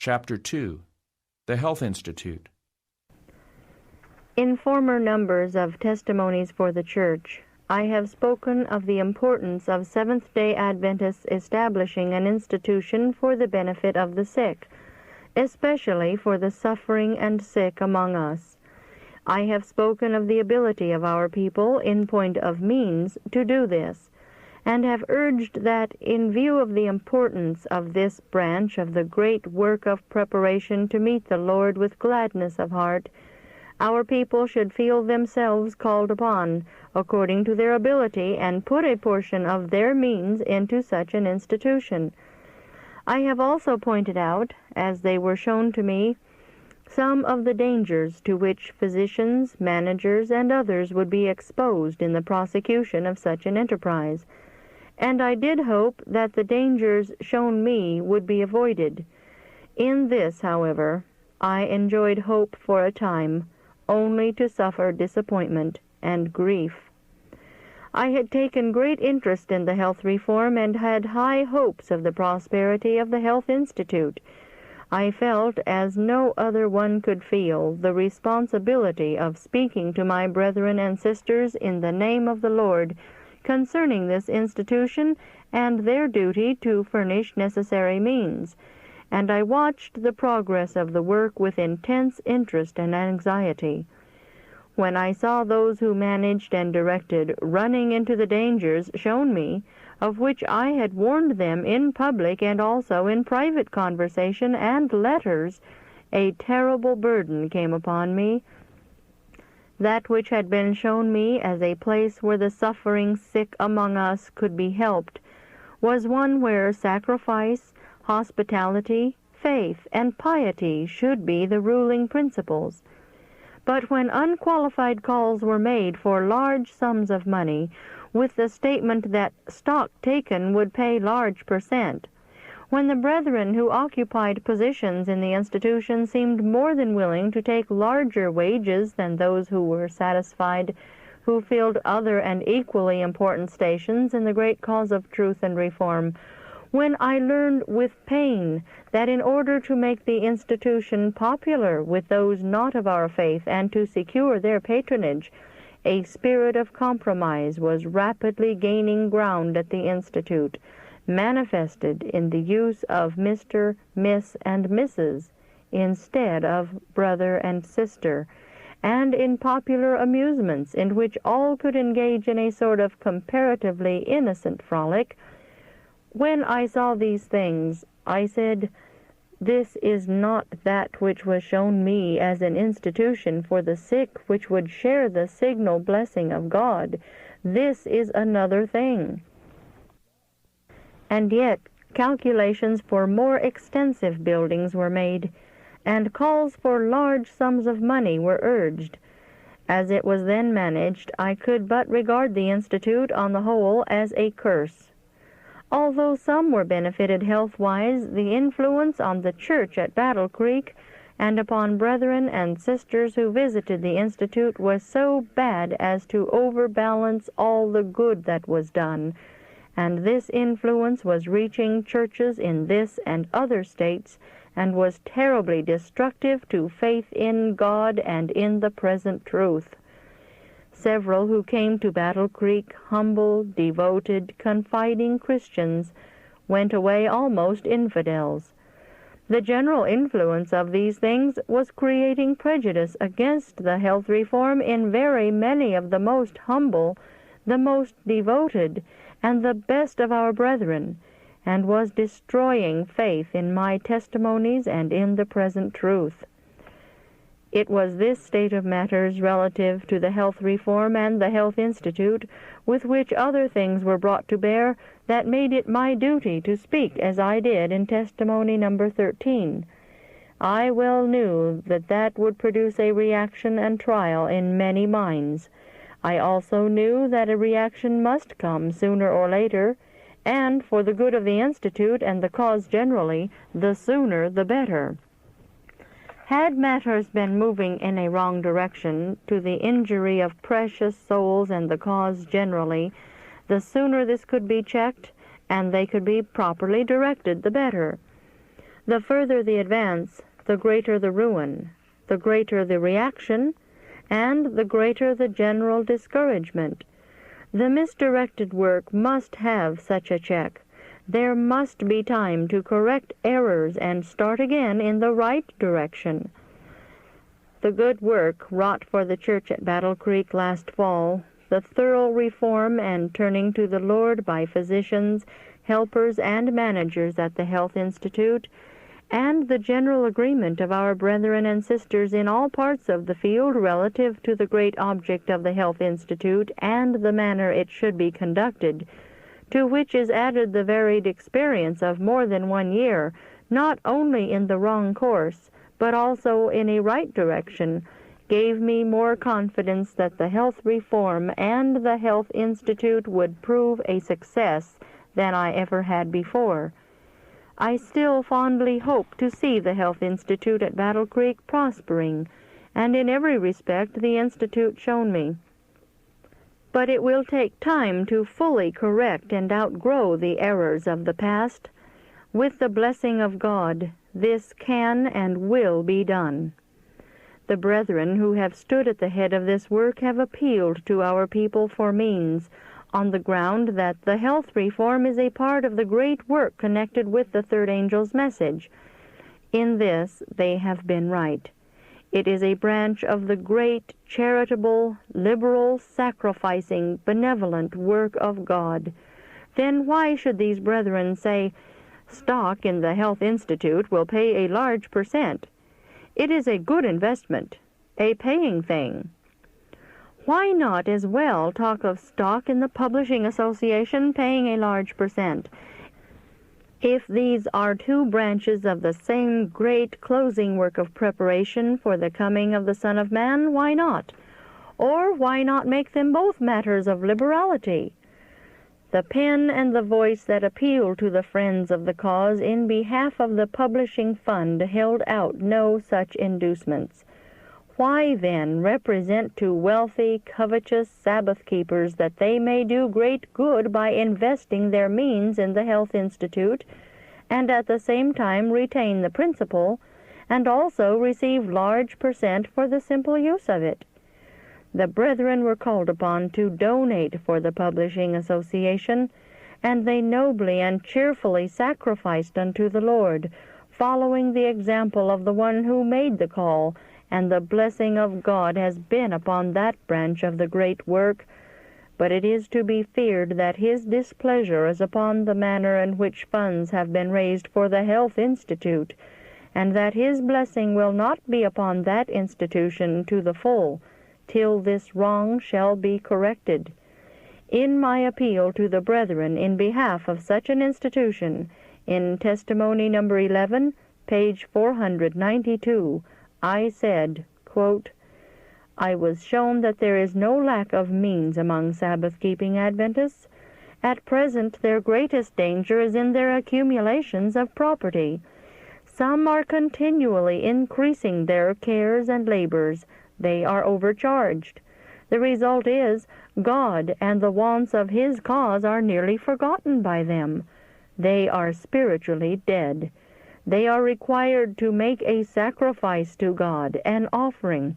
Chapter 2. The Health Institute. In former numbers of Testimonies for the Church, I have spoken of the importance of Seventh-day Adventists establishing an institution for the benefit of the sick, especially for the suffering and sick among us. I have spoken of the ability of our people, in point of means, to do this, and have urged that, in view of the importance of this branch of the great work of preparation to meet the Lord with gladness of heart, our people should feel themselves called upon, according to their ability, and put a portion of their means into such an institution. I have also pointed out, as they were shown to me, some of the dangers to which physicians, managers, and others would be exposed in the prosecution of such an enterprise, and I did hope that the dangers shown me would be avoided. In this, however, I enjoyed hope for a time, only to suffer disappointment and grief. I had taken great interest in the health reform and had high hopes of the prosperity of the Health Institute. I felt, as no other one could feel, the responsibility of speaking to my brethren and sisters in the name of the Lord concerning this institution and their duty to furnish necessary means, and I watched the progress of the work with intense interest and anxiety. When I saw those who managed and directed running into the dangers shown me, of which I had warned them in public and also in private conversation and letters, a terrible burden came upon me. That which had been shown me as a place where the suffering sick among us could be helped was one where sacrifice, hospitality, faith, and piety should be the ruling principles. But when unqualified calls were made for large sums of money, with the statement that stock taken would pay large per cent, when the brethren who occupied positions in the institution seemed more than willing to take larger wages than those who were satisfied, who filled other and equally important stations in the great cause of truth and reform, when I learned with pain that in order to make the institution popular with those not of our faith and to secure their patronage, a spirit of compromise was rapidly gaining ground at the Institute, manifested in the use of Mr., Miss, and Mrs. instead of brother and sister, and in popular amusements in which all could engage in a sort of comparatively innocent frolic. When I saw these things, I said, "This is not that which was shown me as an institution for the sick which would share the signal blessing of God. This is another thing." And yet calculations for more extensive buildings were made, and calls for large sums of money were urged. As it was then managed, I could but regard the Institute on the whole as a curse. Although some were benefited health-wise, the influence on the church at Battle Creek and upon brethren and sisters who visited the Institute was so bad as to overbalance all the good that was done, and this influence was reaching churches in this and other states, and was terribly destructive to faith in God and in the present truth. Several who came to Battle Creek, humble, devoted, confiding Christians, went away almost infidels. The general influence of these things was creating prejudice against the health reform in very many of the most humble, the most devoted, and the best of our brethren, and was destroying faith in my testimonies and in the present truth. It was this state of matters relative to the health reform and the Health Institute, with which other things were brought to bear, that made it my duty to speak as I did in testimony number 13. I well knew that that would produce a reaction and trial in many minds. I also knew that a reaction must come sooner or later, and for the good of the Institute and the cause generally, the sooner the better. Had matters been moving in a wrong direction, to the injury of precious souls and the cause generally, the sooner this could be checked, and they could be properly directed, the better. The further the advance, the greater the ruin, the greater the reaction, and the greater the general discouragement. The misdirected work must have such a check. There must be time to correct errors and start again in the right direction. The good work wrought for the church at Battle Creek last fall, the thorough reform and turning to the Lord by physicians, helpers, and managers at the Health Institute, and the general agreement of our brethren and sisters in all parts of the field relative to the great object of the Health Institute and the manner it should be conducted, to which is added the varied experience of more than 1 year, not only in the wrong course, but also in a right direction, gave me more confidence that the health reform and the Health Institute would prove a success than I ever had before. I still fondly hope to see the Health Institute at Battle Creek prospering, and in every respect the Institute shown me. But it will take time to fully correct and outgrow the errors of the past. With the blessing of God, this can and will be done. The brethren who have stood at the head of this work have appealed to our people for means, on the ground that the health reform is a part of the great work connected with the third angel's message. In this they have been right. It is a branch of the great, charitable, liberal, sacrificing, benevolent work of God. Then why should these brethren say, "Stock in the Health Institute will pay a large %. It is a good investment, a paying thing"? Why not as well talk of stock in the Publishing Association paying a large %? If these are two branches of the same great closing work of preparation for the coming of the Son of Man, why not? Or why not make them both matters of liberality? The pen and the voice that appeal to the friends of the cause in behalf of the publishing fund held out no such inducements. Why, then, represent to wealthy, covetous Sabbath-keepers that they may do great good by investing their means in the Health Institute, and at the same time retain the principal, and also receive large % for the simple use of it? The brethren were called upon to donate for the Publishing Association, and they nobly and cheerfully sacrificed unto the Lord, following the example of the one who made the call, and the blessing of God has been upon that branch of the great work. But it is to be feared that His displeasure is upon the manner in which funds have been raised for the Health Institute, and that His blessing will not be upon that institution to the full, till this wrong shall be corrected. In my appeal to the brethren in behalf of such an institution, in Testimony number 11, page 492, I said, quote, "I was shown that there is no lack of means among Sabbath-keeping Adventists. At present their greatest danger is in their accumulations of property. Some are continually increasing their cares and labors. They are overcharged. The result is, God and the wants of His cause are nearly forgotten by them. They are spiritually dead. They are required to make a sacrifice to God, an offering.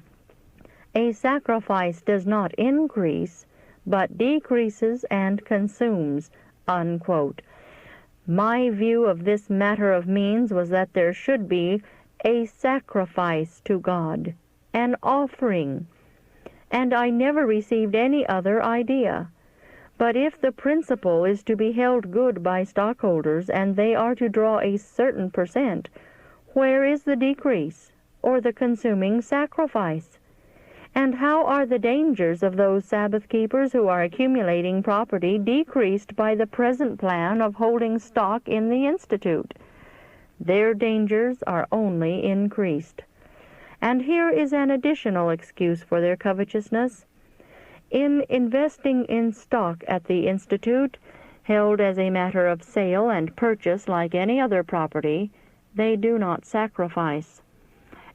A sacrifice does not increase, but decreases and consumes," unquote. My view of this matter of means was that there should be a sacrifice to God, an offering, and I never received any other idea. But if the principle is to be held good by stockholders, and they are to draw a certain %, where is the decrease, or the consuming sacrifice? And how are the dangers of those Sabbath-keepers who are accumulating property decreased by the present plan of holding stock in the Institute? Their dangers are only increased. And here is an additional excuse for their covetousness. In investing in stock at the Institute, held as a matter of sale and purchase like any other property, they do not sacrifice.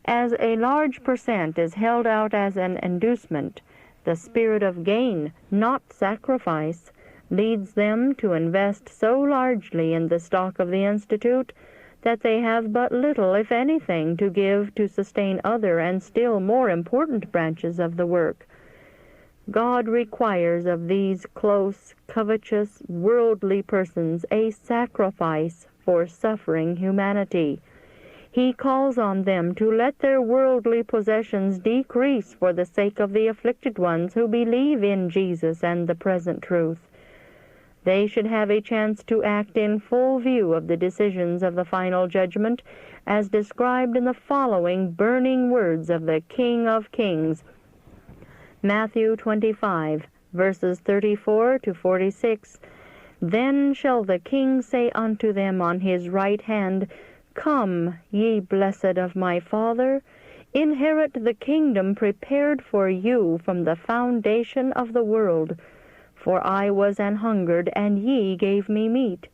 As a large % is held out as an inducement, the spirit of gain, not sacrifice, leads them to invest so largely in the stock of the Institute that they have but little, if anything, to give to sustain other and still more important branches of the work. God requires of these close, covetous, worldly persons a sacrifice for suffering humanity. He calls on them to let their worldly possessions decrease for the sake of the afflicted ones who believe in Jesus and the present truth. They should have a chance to act in full view of the decisions of the final judgment, as described in the following burning words of the King of Kings. Matthew 25, verses 34 to 46. Then shall the King say unto them on his right hand, Come, ye blessed of my Father, inherit the kingdom prepared for you from the foundation of the world. For I was an hungered, and ye gave me meat.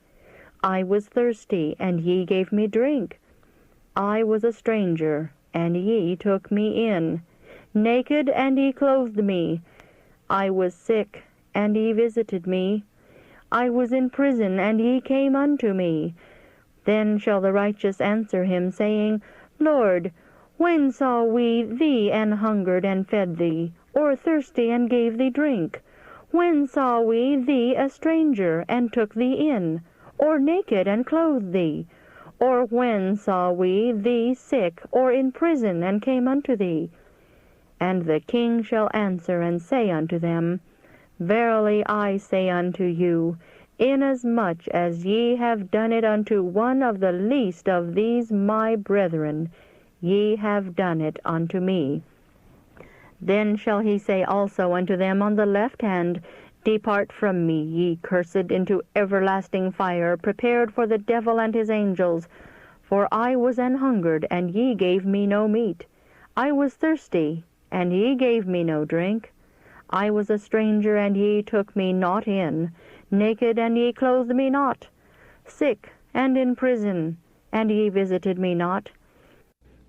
I was thirsty, and ye gave me drink. I was a stranger, and ye took me in. Naked, and ye clothed me. I was sick, and ye visited me. I was in prison, and ye came unto me. Then shall the righteous answer him, saying, Lord, when saw we thee an hungered, and fed thee, or thirsty, and gave thee drink? When saw we thee a stranger, and took thee in, or naked, and clothed thee? Or when saw we thee sick, or in prison, and came unto thee? And the King shall answer and say unto them, Verily I say unto you, inasmuch as ye have done it unto one of the least of these my brethren, ye have done it unto me. Then shall he say also unto them on the left hand, Depart from me, ye cursed, into everlasting fire, prepared for the devil and his angels. For I was an hungered, and ye gave me no meat. I was thirsty, and ye gave me no drink. I was a stranger, and ye took me not in. Naked, and ye clothed me not. Sick, and in prison, and ye visited me not.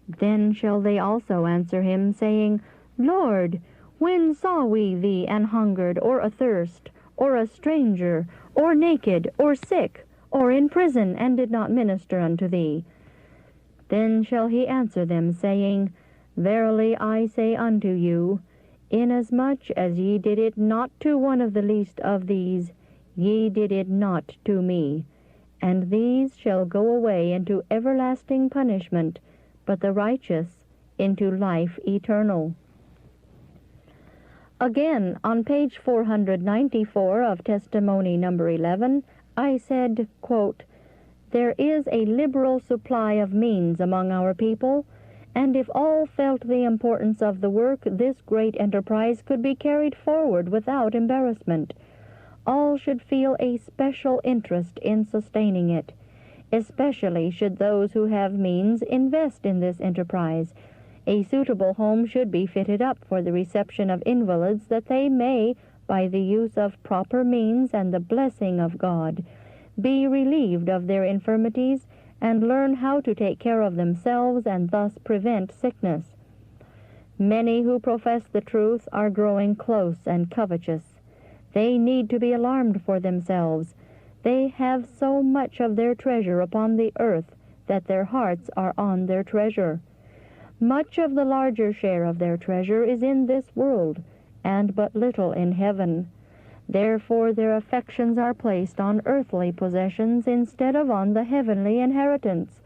Then shall they also answer him, saying, Lord, when saw we thee an hungered, or athirst, or a stranger, or naked, or sick, or in prison, and did not minister unto thee? Then shall he answer them, saying, Verily I say unto you, inasmuch as ye did it not to one of the least of these, ye did it not to me. And these shall go away into everlasting punishment, but the righteous into life eternal. Again, on page 494 of Testimony number 11, I said, quote, There is a liberal supply of means among our people, and if all felt the importance of the work, this great enterprise could be carried forward without embarrassment. All should feel a special interest in sustaining it. Especially should those who have means invest in this enterprise. A suitable home should be fitted up for the reception of invalids, that they may, by the use of proper means and the blessing of God, be relieved of their infirmities and learn how to take care of themselves and thus prevent sickness. Many who profess the truth are growing close and covetous. They need to be alarmed for themselves. They have so much of their treasure upon the earth that their hearts are on their treasure. Much of the larger share of their treasure is in this world, and but little in heaven. Therefore their affections are placed on earthly possessions instead of on the heavenly inheritance.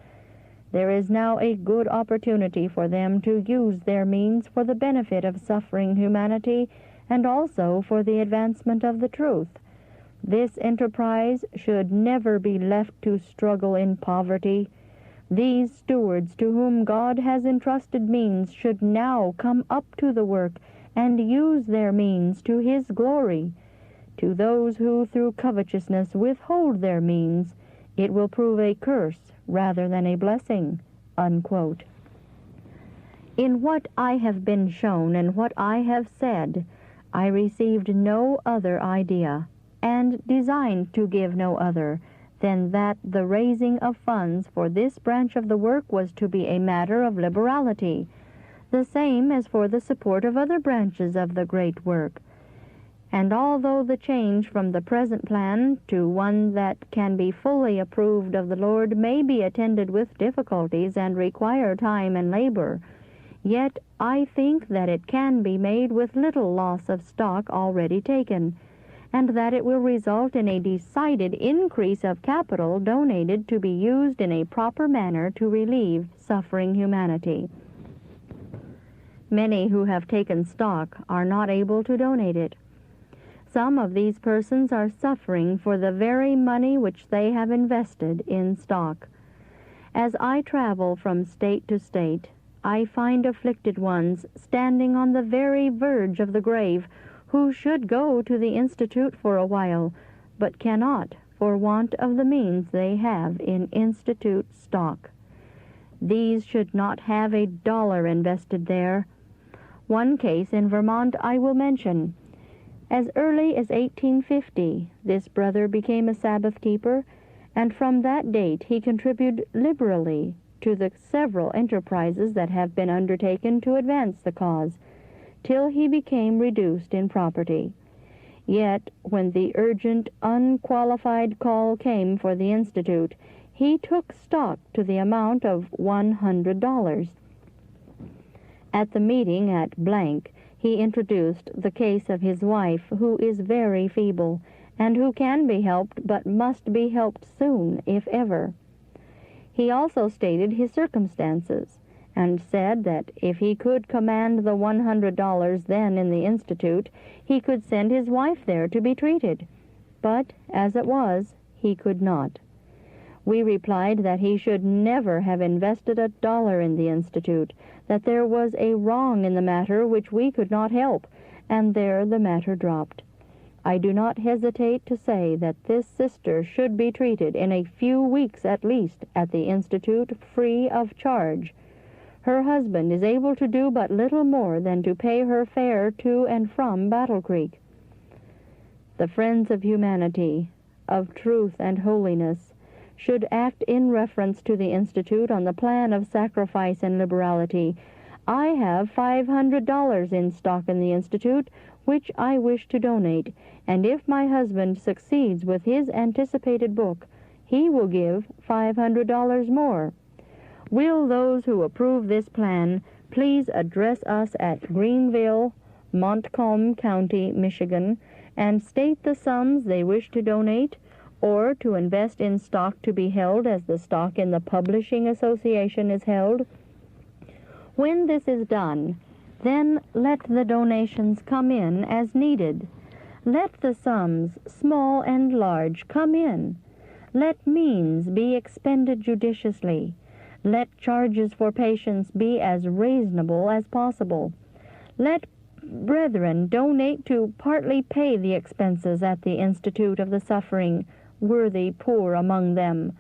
There is now a good opportunity for them to use their means for the benefit of suffering humanity, and also for the advancement of the truth. This enterprise should never be left to struggle in poverty. These stewards to whom God has entrusted means should now come up to the work and use their means to His glory. To those who through covetousness withhold their means, it will prove a curse rather than a blessing." Unquote. In what I have been shown and what I have said, I received no other idea, and designed to give no other, than that the raising of funds for this branch of the work was to be a matter of liberality, the same as for the support of other branches of the great work. And although the change from the present plan to one that can be fully approved of the Lord may be attended with difficulties and require time and labor, yet I think that it can be made with little loss of stock already taken, and that it will result in a decided increase of capital donated to be used in a proper manner to relieve suffering humanity. Many who have taken stock are not able to donate it. Some of these persons are suffering for the very money which they have invested in stock. As I travel from state to state, I find afflicted ones standing on the very verge of the grave, who should go to the Institute for a while, but cannot for want of the means they have in Institute stock. These should not have a dollar invested there. One case in Vermont I will mention. As early as 1850, this brother became a Sabbath keeper, and from that date he contributed liberally to the several enterprises that have been undertaken to advance the cause, till he became reduced in property. Yet, when the urgent, unqualified call came for the Institute, he took stock to the amount of $100. At the meeting at Blank, he introduced the case of his wife, who is very feeble, and who can be helped, but must be helped soon, if ever. He also stated his circumstances, and said that if he could command the $100 then in the Institute, he could send his wife there to be treated. But, as it was, he could not. We replied that he should never have invested a dollar in the Institute, that there was a wrong in the matter which we could not help, and there the matter dropped. I do not hesitate to say that this sister should be treated in a few weeks at least at the Institute free of charge. Her husband is able to do but little more than to pay her fare to and from Battle Creek. The friends of humanity, of truth and holiness, should act in reference to the Institute on the plan of sacrifice and liberality. I have $500 in stock in the Institute, which I wish to donate, and if my husband succeeds with his anticipated book, he will give $500 more. Will those who approve this plan please address us at Greenville, Montcalm County, Michigan, and state the sums they wish to donate, or to invest in stock to be held as the stock in the Publishing Association is held? When this is done, then let the donations come in as needed. Let the sums, small and large, come in. Let means be expended judiciously. Let charges for patients be as reasonable as possible. Let brethren donate to partly pay the expenses at the Institute of the suffering, worthy poor among them.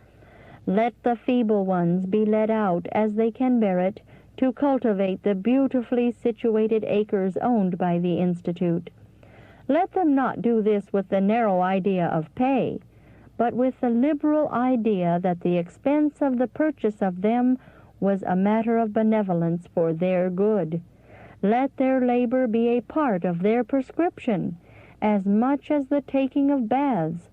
Let the feeble ones be led out, as they can bear it, to cultivate the beautifully situated acres owned by the Institute. Let them not do this with the narrow idea of pay, but with the liberal idea that the expense of the purchase of them was a matter of benevolence for their good. Let their labor be a part of their prescription, as much as the taking of baths.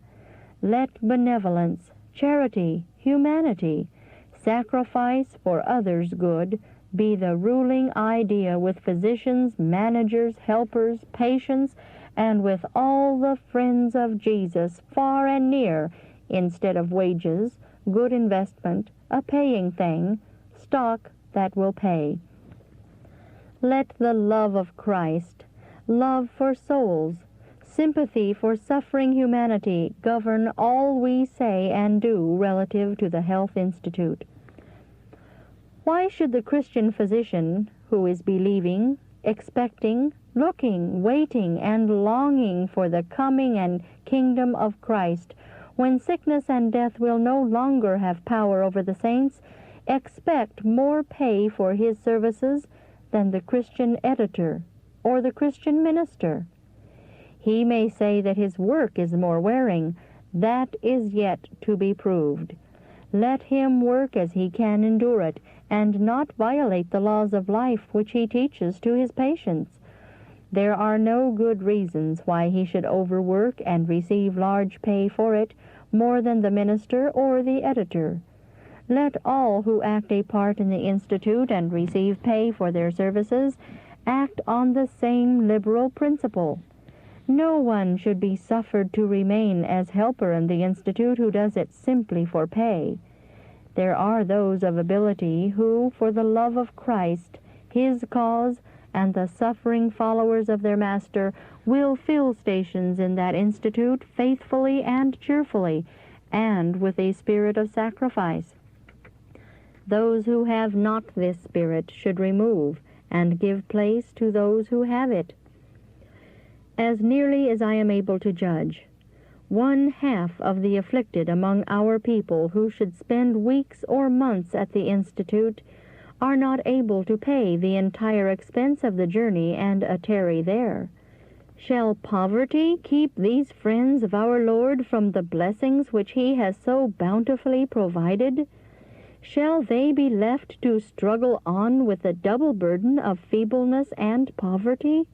Let benevolence, charity, humanity, sacrifice for others' good be the ruling idea with physicians, managers, helpers, patients, and with all the friends of Jesus, far and near, instead of wages, good investment, a paying thing, stock that will pay. Let the love of Christ, love for souls, sympathy for suffering humanity govern all we say and do relative to the Health Institute. Why should the Christian physician, who is believing, expecting, looking, waiting, and longing for the coming and kingdom of Christ, when sickness and death will no longer have power over the saints, expect more pay for his services than the Christian editor or the Christian minister? He may say that his work is more wearing. That is yet to be proved. Let him work as he can endure it, and not violate the laws of life which he teaches to his patients. There are no good reasons why he should overwork and receive large pay for it, more than the minister or the editor. Let all who act a part in the Institute and receive pay for their services act on the same liberal principle. No one should be suffered to remain as helper in the Institute who does it simply for pay. There are those of ability who, for the love of Christ, His cause, and the suffering followers of their Master, will fill stations in that Institute faithfully and cheerfully, and with a spirit of sacrifice. Those who have not this spirit should remove and give place to those who have it. As nearly as I am able to judge, 1/2 of the afflicted among our people who should spend weeks or months at the Institute are not able to pay the entire expense of the journey and a tarry there. Shall poverty keep these friends of our Lord from the blessings which He has so bountifully provided? Shall they be left to struggle on with the double burden of feebleness and poverty?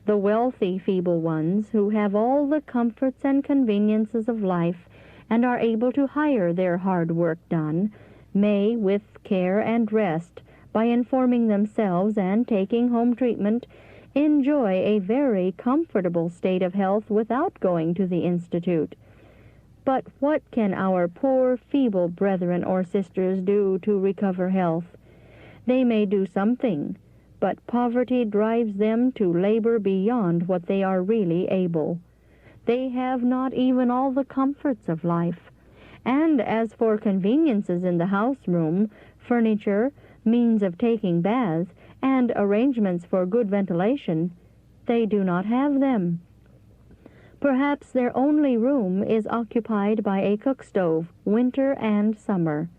The wealthy feeble ones, who have all the comforts and conveniences of life and are able to hire their hard work done, may, with care and rest, by informing themselves and taking home treatment, enjoy a very comfortable state of health without going to the Institute. But what can our poor, feeble brethren or sisters do to recover health? They may do something, but poverty drives them to labor beyond what they are really able. They have not even all the comforts of life. And as for conveniences in the house room, furniture, means of taking baths, and arrangements for good ventilation, they do not have them. Perhaps their only room is occupied by a cook stove, winter and summer.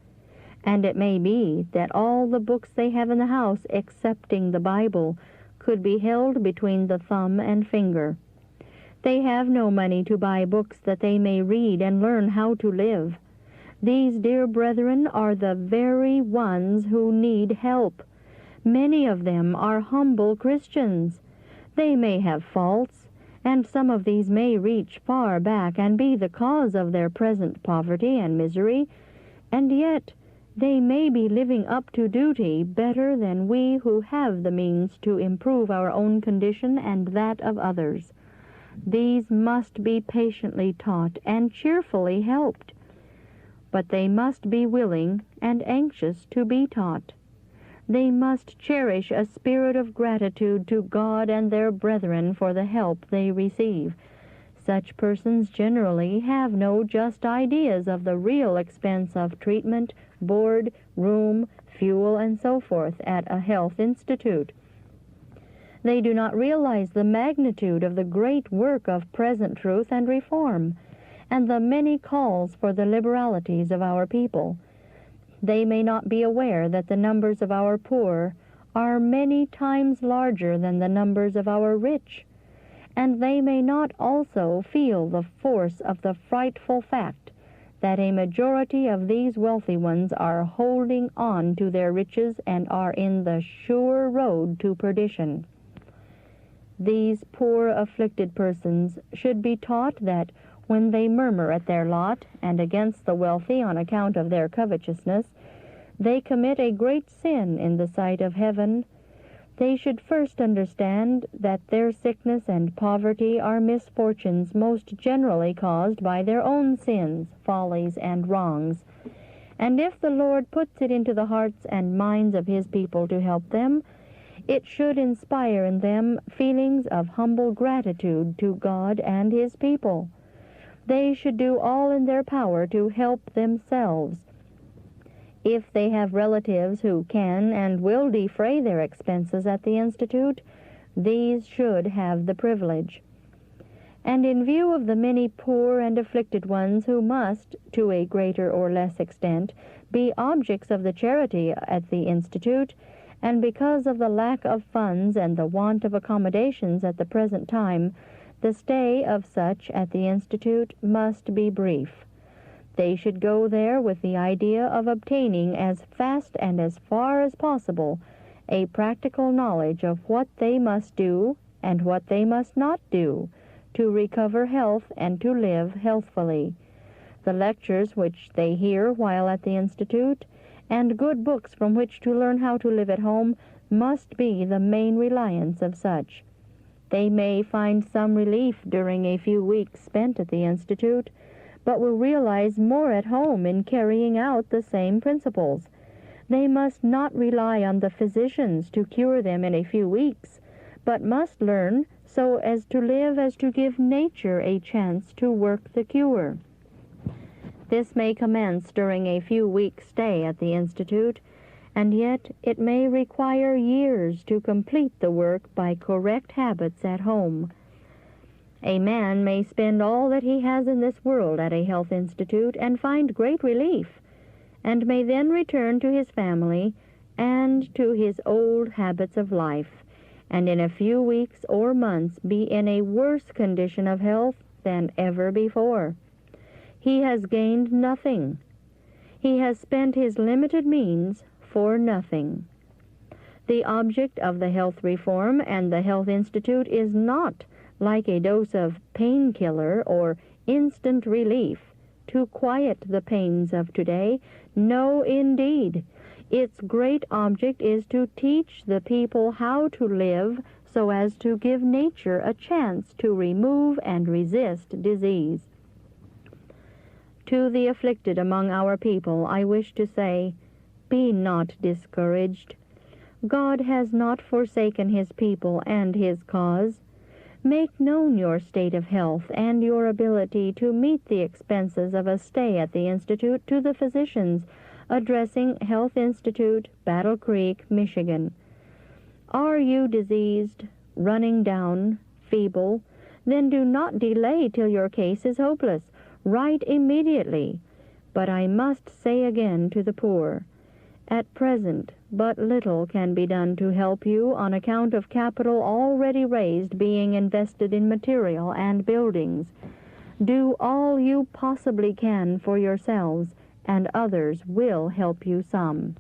And it may be that all the books they have in the house, excepting the Bible, could be held between the thumb and finger. They have no money to buy books that they may read and learn how to live. These dear brethren are the very ones who need help. Many of them are humble Christians. They may have faults, and some of these may reach far back and be the cause of their present poverty and misery, and yet they may be living up to duty better than we who have the means to improve our own condition and that of others. These must be patiently taught and cheerfully helped, but they must be willing and anxious to be taught. They must cherish a spirit of gratitude to God and their brethren for the help they receive. Such persons generally have no just ideas of the real expense of treatment, board, room, fuel, and so forth at a health institute. They do not realize the magnitude of the great work of present truth and reform, and the many calls for the liberalities of our people. They may not be aware that the numbers of our poor are many times larger than the numbers of our rich, and they may not also feel the force of the frightful fact that a majority of these wealthy ones are holding on to their riches and are in the sure road to perdition. These poor afflicted persons should be taught that when they murmur at their lot and against the wealthy on account of their covetousness, they commit a great sin in the sight of heaven. They should first understand that their sickness and poverty are misfortunes most generally caused by their own sins, follies, and wrongs. And if the Lord puts it into the hearts and minds of His people to help them, it should inspire in them feelings of humble gratitude to God and His people. They should do all in their power to help themselves. If they have relatives who can and will defray their expenses at the Institute, these should have the privilege. And in view of the many poor and afflicted ones who must, to a greater or less extent, be objects of the charity at the Institute, and because of the lack of funds and the want of accommodations at the present time, the stay of such at the Institute must be brief. They should go there with the idea of obtaining as fast and as far as possible a practical knowledge of what they must do and what they must not do to recover health and to live healthfully. The lectures which they hear while at the Institute, and good books from which to learn how to live at home, must be the main reliance of such. They may find some relief during a few weeks spent at the Institute, but will realize more at home in carrying out the same principles. They must not rely on the physicians to cure them in a few weeks, but must learn so as to live as to give nature a chance to work the cure. This may commence during a few weeks' stay at the Institute, and yet it may require years to complete the work by correct habits at home. A man may spend all that he has in this world at a health institute and find great relief, and may then return to his family and to his old habits of life, and in a few weeks or months be in a worse condition of health than ever before. He has gained nothing. He has spent his limited means for nothing. The object of the health reform and the health institute is not, like a dose of painkiller or instant relief, to quiet the pains of today. No, indeed. Its great object is to teach the people how to live so as to give nature a chance to remove and resist disease. To the afflicted among our people, I wish to say, be not discouraged. God has not forsaken his people and his cause. Make known your state of health and your ability to meet the expenses of a stay at the Institute to the physicians addressing Health Institute, Battle Creek, Michigan. Are you diseased, running down, feeble? Then do not delay till your case is hopeless. Write immediately. But I must say again to the poor, at present but little can be done to help you on account of capital already raised being invested in material and buildings. Do all you possibly can for yourselves, and others will help you some.